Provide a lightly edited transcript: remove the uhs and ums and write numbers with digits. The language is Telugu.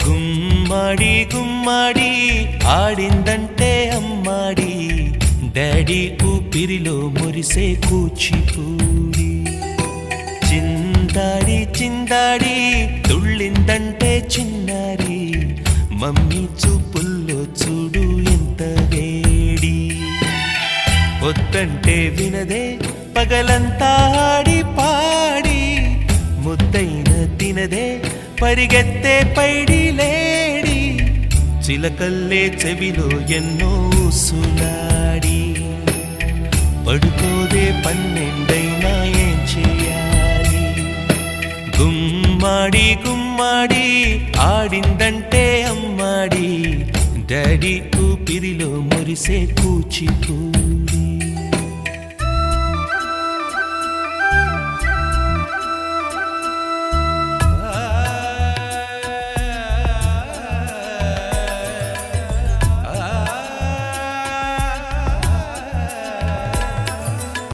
గుమ్మడి గుమ్మడి ఆడిందంటే అమ్మాడి డాడీ ఊపిరిలో మురిసే కూచిపూడి చిందాడి చిందాడి తుళ్ళిందంటే చిన్నారి మమ్మీ చూపుల్లో చూడు ఎంత వేడి వద్దంటే వినదే పగలంతా ఆడి పాడి ముద్దైన తినదే పరిగెత్తే పైడి లేడి చిలకల్లే చెవిలో ఎన్నో సులాడి పడుకోదే పన్నెండైనా ఏం చేయాలి గుమ్మాడి గుమ్మాడి ఆడిందంటే అమ్మాడి డాడీ ఊపిరిలో మురిసే కూచిపూడి